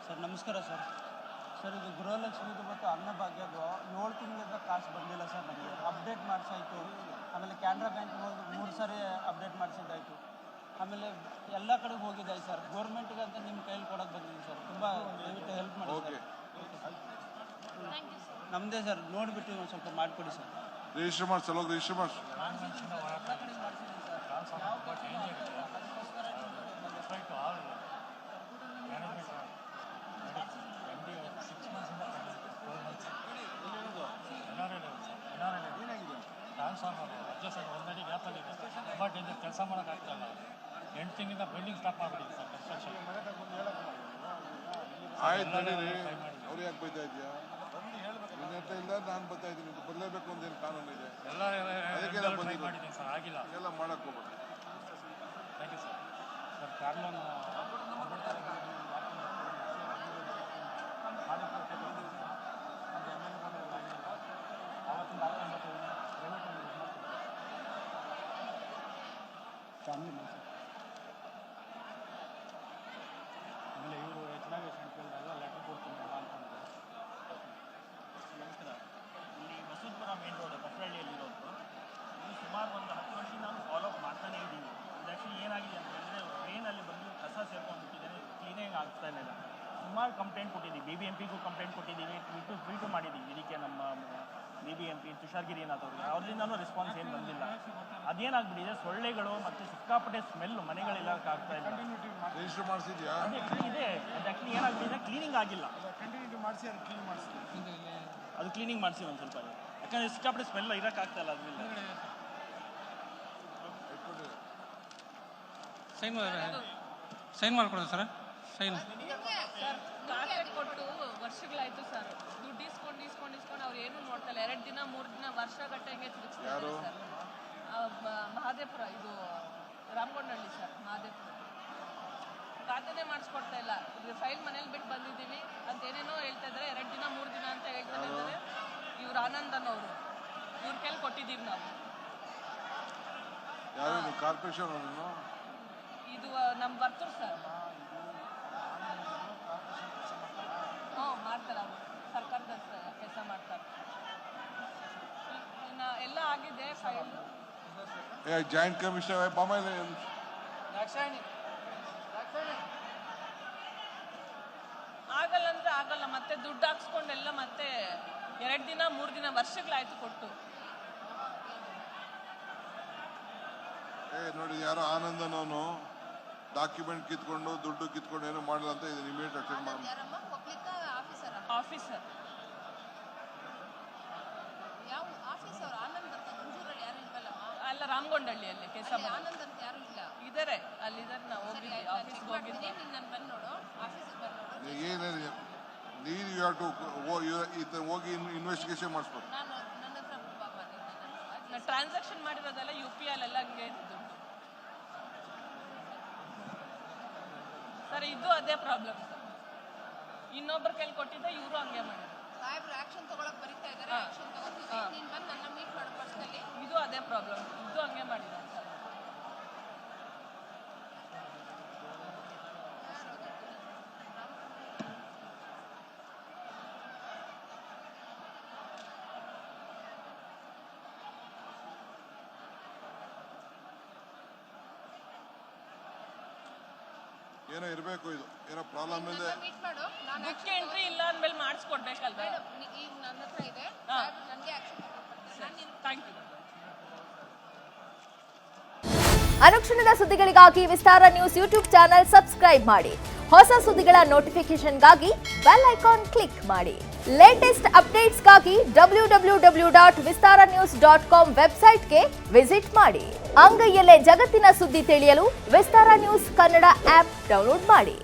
Sir ನಮಸ್ಕಾರ sir. Sir ಇದು ಗೃಹಲಕ್ಷ್ಮಿದು ಮತ್ತು ಅನ್ನಭಾಗ್ಯದು 7 ತಿಂಗಳಿಂದ ಕಾಸು ಬಂದಿಲ್ಲ ಸರ್. ನಮಗೆ ಅಪ್ಡೇಟ್ ಮಾಡಿಸಾಯಿತು. ಆಮೇಲೆ ಕ್ಯಾನ್ರಾ ಬ್ಯಾಂಕ್ ಹೋಗಿ 3 ಸಾರಿ ಅಪ್ಡೇಟ್ ಮಾಡಿಸಿದ್ದಾಯಿತು. ಆಮೇಲೆ ಎಲ್ಲ ಕಡೆಗೆ ಹೋಗಿದ್ದಾಯ್ತು ಸರ್. ಗೌರ್ಮೆಂಟ್ಗೆ ಅಂತ ನಿಮ್ಮ ಕೈಯಲ್ಲಿ ಕೊಡೋಕೆ ಬಂದಿದ್ದೀನಿ ಸರ್. ತುಂಬ ದಯವಿಟ್ಟು ಹೆಲ್ಪ್ ಮಾಡಿ ಸರ್. ನಮ್ಮದೇ ಸರ್, ನೋಡಿಬಿಟ್ಟು ಒಂದು ಸ್ವಲ್ಪ ಮಾಡಿಕೊಡಿ ಸರ್. ರಿಜಿಸ್ಟರ್ ಮಾಡಿ ಸಲೋಗಿ ರಿಜಿಸ್ಟರ್ ಮಾಡಿ. ಕೆಲಸ ಮಾಡೋಕ್ಕಾಗ್ತಲ್ಲ. 8 ತಿಂಗಳಿಂದ ಬಿಲ್ಡಿಂಗ್ ಸ್ಟಾಪ್ ಮಾಡಿಬಿಟ್ಟಿದೆ ಸರ್ ಕನ್ಸ್ಟ್ರಕ್ಷನ್. ಆಯ್ತು ನಡೀರಿ, ಅವ್ರು ಯಾಕೆ ಬೈತಾ ಇದೆಯಾ? ನಿನ್ನ ಹತ್ರ ಇಲ್ಲ, ನಾನು ಬರ್ತಾ ಇದ್ದೀನಿ. ಬರಲೇಬೇಕು ಅಂತೇನು ಕಾನೂನು ಇದೆ? ಎಲ್ಲ ಟ್ರೈ ಮಾಡಿದ್ದೀನಿ ಸರ್, ಆಗಿಲ್ಲ. ಎಲ್ಲ ಮಾಡಕ್ಕೆ ಹೋಗ್ಬೇಕು. Thank you sir. Sir car loan ಆಮೇಲೆ ಇವರು ಚೆನ್ನಾಗಿ ಕೇಳಿದಾಗ ಲೆಟರ್ ಕೊಡ್ತೀನಿ ಅಂದ್ಕೊಂಡಿದ್ದೆ. ನಮಸ್ಕಾರ. ಇಲ್ಲಿ ಬಸವಪುರ ಮೇನ್ ರೋಡ್ ಬಸವಹಳ್ಳಿಯಲ್ಲಿರೋದು. ಇದು ಸುಮಾರು ಒಂದು 10 ವರ್ಷ ನಾವು ಫಾಲೋ ಅಪ್ ಮಾಡ್ತಾನೇ ಇದ್ದೀವಿ. ಇದು ಆ್ಯಕ್ಚುಲಿ ಏನಾಗಿದೆ ಅಂತ ಹೇಳಿದ್ರೆ, ಟ್ರೈನಲ್ಲಿ ಬಂದು ಕಸ ಸೇರ್ಕೊಂಡ್ಬಿಟ್ಟಿದ್ದಾರೆ, ಕ್ಲೀನಿಂಗ್ ಆಗ್ತಾನೆ ಇಲ್ಲ. ಸುಮಾರು ಕಂಪ್ಲೇಂಟ್ ಕೊಟ್ಟಿದ್ದೀವಿ. BBMPಗೂ ಕಂಪ್ಲೇಂಟ್ ಕೊಟ್ಟಿದ್ದೀವಿ, ಟ್ವೀಟು ಮಾಡಿದ್ದೀವಿ. ಇದಕ್ಕೆ ನಮ್ಮ BBMP ತುಷಾರ್ಗಿರಿನಾಥ್ ಅವ್ರಿಗೆ, ಅವ್ರಿಂದನೂ ರೆಸ್ಪಾನ್ಸ್ ಏನು ಬಂದಿಲ್ಲ. ಅದೇನಾಗ್ಬಿಟ್ಟಿದೆ, ಸೊಳ್ಳೆಗಳು ಮತ್ತು ಸಿಕ್ಕಾಪಟ್ಟೆ ಸ್ಮೆಲ್ಲು ಮನೆಗಳೆಲ್ಲ ಆಗ್ತಾ ಇಲ್ಲ. ರಿಜಿಸ್ಟರ್ ಮಾಡಿಸಿದ್ಯಾ? ಇದೆ, ಅದು ಆ್ಯಕ್ಚುಲಿ ಏನಾಗ್ಬಿಟ್ಟಿದೆ, ಕ್ಲೀನಿಂಗ್ ಆಗಿಲ್ಲ. ಅದು ಕ್ಲೀನಿಂಗ್ ಮಾಡಿಸಿ ಒಂದು ಸ್ವಲ್ಪ, ಯಾಕಂದರೆ ಸಿಕ್ಕಾಪಟ್ಟೆ ಸ್ಮೆಲ್ ಇರೋಕ್ಕಾಗ್ತಾ ಇಲ್ಲ. ಅದರಿಂದ ಸೈನ್ ಮಾಡ್ಕೊಡೋದು ಸರ್. ಸೈನ್ ಸರ್ ಟಾರ್ಗೆಟ್ ಕೊಟ್ಟು ವರ್ಷಗಳಾಯ್ತು ಸರ್. ದುಡ್ಡು ಇಸ್ಕೊಂಡು ಅವ್ರು ಏನೂ ನೋಡ್ತಾ ಇಲ್ಲ. 2 ದಿನ 3 ದಿನ ವರ್ಷ ಗಟ್ಟಂಗೆ ತಿರುಗಿಸ್ತಾರೆ ಸರ್. ಮಹಾದೇವಪುರ, ಇದು ರಾಮಗೊಂಡಹಳ್ಳಿ ಸರ್. ಮಹಾದೇವಪುರ ಖಾತೆನೇ ಮಾಡಿಸ್ಕೊಡ್ತಾ ಇಲ್ಲ. ಫೈಲ್ ಮನೇಲಿ ಬಿಟ್ಟು ಬಂದಿದ್ದೀವಿ ಅಂತ ಏನೇನೋ ಹೇಳ್ತಾ ಇದ್ದಾರೆ. 2 ದಿನ 3 ದಿನ ಅಂತ ಹೇಳ್ತಾ ಇದ್ದಾರೆ. ಇವ್ರು ಆನಂದನ್ ಅವರು, ಇವ್ರ ಕೈಲಿ ಕೊಟ್ಟಿದ್ದೀವಿ ನಾವು. ಯಾರು ಕಾರ್ಪೊರೇಷನ್ ಅವನು? ಇದು ನಮ್ಮ ಬರ್ತೂರು ಸರ್. ಮಾಡ್ತಾರೆ, ಅವರು ಸರ್ಕಾರದ ಕೆಲಸ ಮಾಡ್ತಾರೆ. ಇನ್ನು ಎಲ್ಲ ಆಗಿದೆ ಫೈಲ್. ಜಾಯಿಂಟ್ ಕಮಿಷನರ್ ಬಾಮಾಯಿಲೆ ಆಗಲ್ಲ ಅಂದ್ರೆ ಆಗಲ್ಲ. ಮತ್ತೆ ದುಡ್ಡು ಹಾಕ್ಸ್ಕೊಂಡೆಲ್ಲ ಮತ್ತೆ 2 ದಿನ 3 ದಿನ ವರ್ಷಗಳಾಯ್ತು ಕೊಟ್ಟು. ನೋಡಿ, ಯಾರೋ ಆನಂದನವನು ಡಾಕ್ಯುಮೆಂಟ್ ಕಿತ್ಕೊಂಡು ದುಡ್ಡು ಕಿತ್ಕೊಂಡು ಏನೋ ಮಾಡಲ್ಲ ಅಂತ ಇದನ್ನ ಇಮಿಡಿಯೇಟ್ ಅಟೆಂಡ್ ಮಾಡಿ. ಆಫೀಸರ್ ಅಲ್ಲ, ರಾಮಗೊಂಡಹಳ್ಳಿಯಲ್ಲಿ ಕೆಲಸ ಇದ್ದಾರೆ. ಅಲ್ಲಿದ್ದಾರೆ, ನಾವು ಹೋಗಿದ್ವಿ, ಆಫೀಸ್ಗೆ ಹೋಗಿದ್ವಿ. ಏನಿಲ್ಲ, ನೀನು ಯು ಹ್ಯಾವ್ ಟು ಹೋಗಿ ಇನ್ವೆಸ್ಟಿಗೇಷನ್ ಮಾಡಿಸ್ಬೇಕು. ಟ್ರಾನ್ಸಾಕ್ಷನ್ ಮಾಡಿರೋದೆಲ್ಲ UPI ಅಲ್ಲೆಲ್ಲ ಹಂಗೆ ಇದ್ದು ಸರ್. ಇದು ಅದೇ ಪ್ರಾಬ್ಲಮ್ ಸರ್. ಇನ್ನೊಬ್ಬರ ಕೈಲಿ ಕೊಟ್ಟಿದ್ದೆ, ಇವರು ಹಂಗೆ ಮಾಡಿದ್ರು. ಇದು ಅದೇ ಪ್ರಾಬ್ಲಮ್, ಇದು ಹಂಗೆ ಮಾಡಿದ್ದಾರೆ ಸರ್. ಏನೋ ಇರಬೇಕು, ಇದು ಏನೋ ಪ್ರಾಬ್ಲಮ್ ಇದೆ. ಬುಕ್ ಎಂಟ್ರಿ ಇಲ್ಲ ಅಂದ್ಮೇಲೆ ಮಾಡಿಸ್ಕೊಡ್ಬೇಕಲ್ವಾ? Thank you. ಅನುಕ್ಷಣದ ಸುದ್ದಿಗಳಿಗಾಗಿ Vistara news YouTube channel subscribe ಮಾಡಿ. ಹೊಸ ಸುದ್ದಿಗಳ ನೋಟಿಫಿಕೇಶನ್ಗಾಗಿ ಬೆಲ್ ಐಕಾನ್ ಕ್ಲಿಕ್ ಮಾಡಿ. ಲೇಟೆಸ್ಟ್ ಅಪ್ಡೇಟ್ಸ್ಗಾಗಿ www.vistaranews.com ವೆಬ್ಸೈಟ್ಗೆ ವಿಸಿಟ್ ಮಾಡಿ. ಅಂಗೈಯಲ್ಲೇ ಜಗತ್ತಿನ ಸುದ್ದಿ ತಿಳಿಯಲು Vistara news Kannada app download ಮಾಡಿ.